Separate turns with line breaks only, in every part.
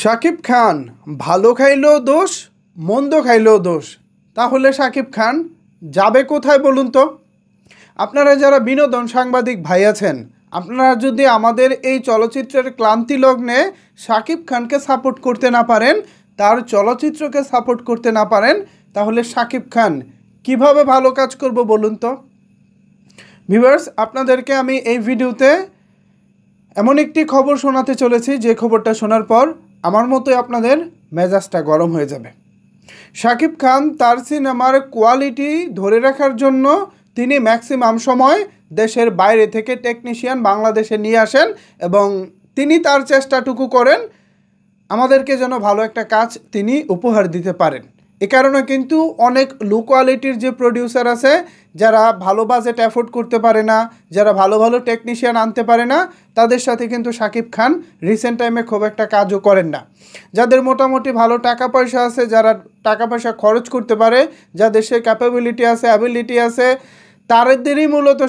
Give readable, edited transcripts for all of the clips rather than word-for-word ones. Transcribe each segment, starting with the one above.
শাকিব খান ভালো খাইলেও দোষ, মন্দ খাইলেও দোষ। তাহলে শাকিব খান যাবে কোথায় বলুন তো? আপনারা যারা বিনোদন সাংবাদিক ভাই আছেন, আপনারা যদি আমাদের এই চলচ্চিত্রের ক্লান্তি লগ্নে শাকিব খানকে সাপোর্ট করতে না পারেন, তার চলচ্চিত্রকে সাপোর্ট করতে না পারেন, তাহলে শাকিব খান কিভাবে ভালো কাজ করব বলুন তো? ভিউয়ার্স, আপনাদেরকে আমি এই ভিডিওতে এমন একটি খবর শোনাতে চলেছি যে খবরটা শোনার পর আমার মতোই আপনাদের মেজাজটা গরম হয়ে যাবে। শাকিব খান তার সিনেমার কোয়ালিটি ধরে রাখার জন্য তিনি ম্যাক্সিমাম সময় দেশের বাইরে থেকে টেকনিশিয়ান বাংলাদেশে নিয়ে আসেন এবং তিনি তার চেষ্টাটুকু করেন আমাদেরকে যেন ভালো একটা কাজ তিনি উপহার দিতে পারেন। এ কারণে কিন্তু অনেক লো কোয়ালিটির যে প্রডিউসার আছে, যারা ভালো বাজেট অ্যাফোর্ড করতে পারে না, যারা ভালো ভালো টেকনিশিয়ান আনতে পারে না, তাদের সাথে কিন্তু শাকিব খান রিসেন্ট টাইমে খুব একটা কাজও করেন না। যাদের মোটামুটি ভালো টাকা পয়সা আছে, যারা টাকা পয়সা খরচ করতে পারে, যাদের সে ক্যাপাবিলিটি আছে, অ্যাবিলিটি আছে, তাদেরই মূলত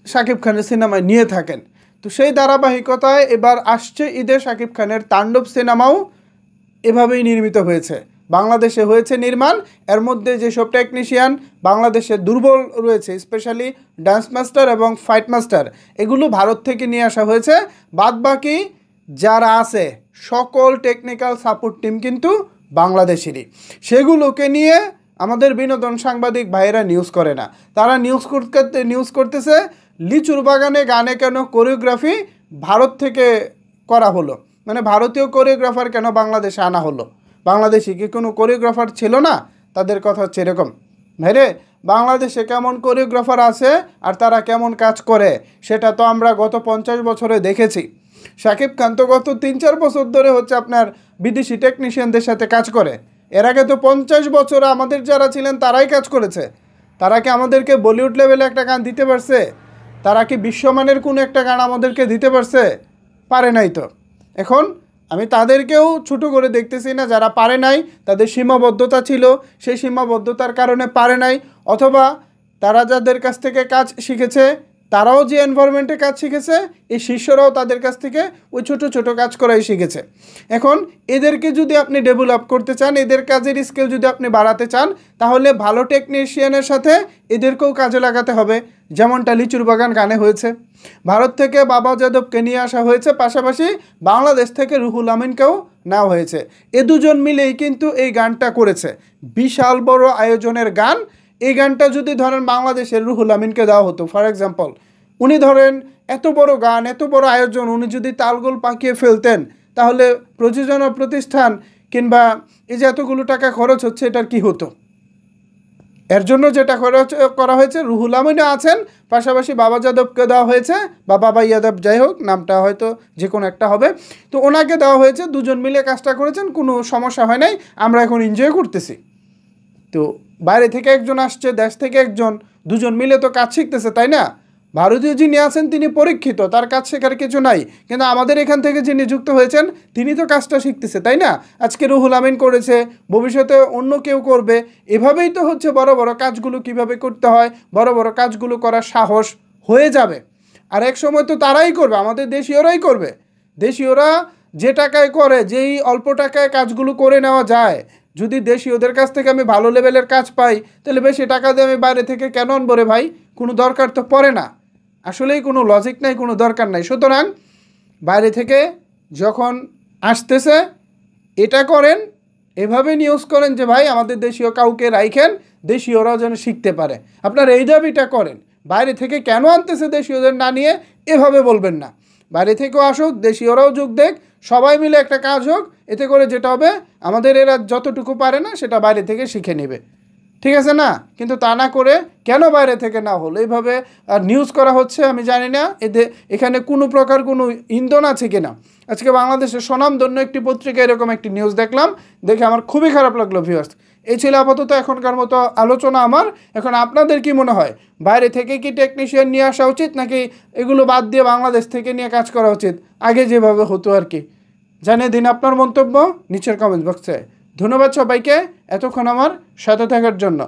শাকিব খানের সিনেমায় নিয়ে থাকেন। তো সেই ধারাবাহিকতায় এবার আসছে ঈদে শাকিব খানের তাণ্ডব সিনেমাও এভাবেই নির্মিত হয়েছে, বাংলাদেশে হয়েছে নির্মাণ। এর মধ্যে যেসব টেকনিশিয়ান বাংলাদেশে দুর্বল রয়েছে, স্পেশালি ডান্স মাস্টার এবং ফাইট মাস্টার, এগুলো ভারত থেকে নিয়ে আসা হয়েছে। বাদবাকি যারা আছে সকল টেকনিক্যাল সাপোর্ট টিম কিন্তু বাংলাদেশেরই। সেগুলোকে নিয়ে আমাদের বিনোদন সাংবাদিক ভাইয়েরা নিউজ করে না। তারা নিউজ করতেছে লিচুর বাগানে গানে কেন কোরিওগ্রাফি ভারত থেকে করা হলো, মানে ভারতীয় কোরিওগ্রাফার কেন বাংলাদেশে আনা হলো? বাংলাদেশে কি কোনো কোরিওগ্রাফার ছিল না? তাদের কথা হচ্ছে এরকম। ভাইরে, বাংলাদেশে কেমন কোরিওগ্রাফার আছে আর তারা কেমন কাজ করে সেটা তো আমরা গত 50 বছরে দেখেছি। শাকিব খান তো গত 3-4 বছর ধরে হচ্ছে আপনার বিদেশি টেকনিশিয়ানদের সাথে কাজ করে। এর আগে তো 50 বছরে আমাদের যারা ছিলেন তারাই কাজ করেছে। তারা কি আমাদেরকে বলিউড লেভেলে একটা গান দিতে পারছে? তারা কি বিশ্বমানের কোনো একটা গান আমাদেরকে দিতে পারছে? পারে নাই তো। এখন আমি তাদেরকেও ছোটো করে দেখতেছি না, যারা পারে নাই তাদের সীমাবদ্ধতা ছিল, সেই সীমাবদ্ধতার কারণে পারে নাই, অথবা তারা যাদের কাছ থেকে কাজ শিখেছে তারাও যে এনভায়রনমেন্টে কাজ শিখেছে, এই শিষ্যরাও তাদের কাছ থেকে ওই ছোটো ছোটো কাজ করাই শিখেছে। এখন এদেরকে যদি আপনি ডেভেলপ করতে চান, এদের কাজের স্কিল যদি আপনি বাড়াতে চান, তাহলে ভালো টেকনিশিয়ানের সাথে এদেরকেও কাজে লাগাতে হবে। যেমনটা লিচুর বাগান গানে হয়েছে, ভারত থেকে বাবা যাদবকে নিয়ে আসা হয়েছে, পাশাপাশি বাংলাদেশ থেকে রুহুল আমিনকেও নেওয়া হয়েছে। এ দুজন মিলেই কিন্তু এই গানটা করেছে, বিশাল বড় আয়োজনের গান। এই গানটা যদি ধরেন বাংলাদেশের রুহুল আমিনকে দেওয়া হতো, ফর এক্সাম্পল, উনি ধরেন এত বড় গান, এত বড় আয়োজন, উনি যদি তালগোল পাকিয়ে ফেলতেন, তাহলে প্রযোজনা প্রতিষ্ঠান কিংবা এই যে এতগুলো টাকা খরচ হচ্ছে, এটার কি হতো? এর জন্য যেটা খরচ করা হয়েছে, রুহুল আমিনও আছেন, পাশাপাশি বাবা যাদবকে দেওয়া হয়েছে, বা বাবা যাদব, যাই হোক নামটা হয়তো যে কোনো একটা হবে, তো ওনাকে দেওয়া হয়েছে। দুজন মিলে কাজটা করেছেন, কোনো সমস্যা হয় নাই, আমরা এখন এনজয় করতেছি। তো বাইরে থেকে একজন আসছে, দেশ থেকে একজন, দুজন মিলে তো কাজ শিখতেছে, তাই না? ভারতীয় যিনি আছেন তিনি পরীক্ষিত, তার কাজ শেখার কিছু নাই, কিন্তু আমাদের এখান থেকে যিনি যুক্ত হয়েছেন তিনি তো কাজটা শিখতেছে, তাই না? আজকে রুহুল আমিন করেছে, ভবিষ্যতে অন্য কেউ করবে। এভাবেই তো হচ্ছে বড় বড় কাজগুলো কিভাবে করতে হয়, বড় বড় কাজগুলো করার সাহস হয়ে যাবে। আর এক সময় তো তারাই করবে, আমাদের দেশীয়রাই করবে। দেশীয়রা যে টাকায় করে, যেই অল্প টাকায় কাজগুলো করে নেওয়া যায়, যদি দেশীয়দের কাছ থেকে আমি ভালো লেভেলের কাজ পাই, তাহলে বেশি টাকা দিয়ে আমি বাইরে থেকে কেন আনবো রে ভাই? কোনো দরকার তো পড়ে না, আসলেই কোনো লজিক নাই, কোনো দরকার নাই। সুতরাং বাইরে থেকে যখন আসতেছে এটা করেন, এভাবে নিউজ করেন যে ভাই আমাদের দেশীয় কাউকে রাইখেন, দেশীয়রাও যেন শিখতে পারে। আপনারা এই দাবিটা করেন। বাইরে থেকে কেন আনতেছে দেশীয়দের না নিয়ে এভাবে বলবেন না। বাইরে থেকেও আসুক, দেশীয়রাও যোগ দেখ, সবাই মিলে একটা কাজ হোক। এতে করে যেটা হবে, আমাদের এরা যতটুকু পারে না সেটা বাইরে থেকে শিখে নেবে, ঠিক আছে না? কিন্তু তা না করে কেন বাইরে থেকে না হলো এইভাবে নিউজ করা হচ্ছে, আমি জানি না এখানে কোনো প্রকার কোনো ইন্ধন আছে কিনা। আজকে বাংলাদেশের স্বনামধন্য একটি পত্রিকা এরকম একটি নিউজ দেখলাম, দেখে আমার খুবই খারাপ লাগলো। ভিউয়ার্স, এই ছিল আপাতত এখনকার মতো আলোচনা আমার। এখন আপনাদের কি মনে হয়, বাইরে থেকে কি টেকনিশিয়ান নিয়ে আসা উচিত, নাকি এগুলো বাদ দিয়ে বাংলাদেশ থেকে নিয়ে কাজ করা উচিত, আগে যেভাবে হতো আর কি? জানিয়ে দিন আপনার মন্তব্য নিচের কমেন্ট বক্সে। ধন্যবাদ সবাইকে এতক্ষণ আমার সাথে থাকার জন্য।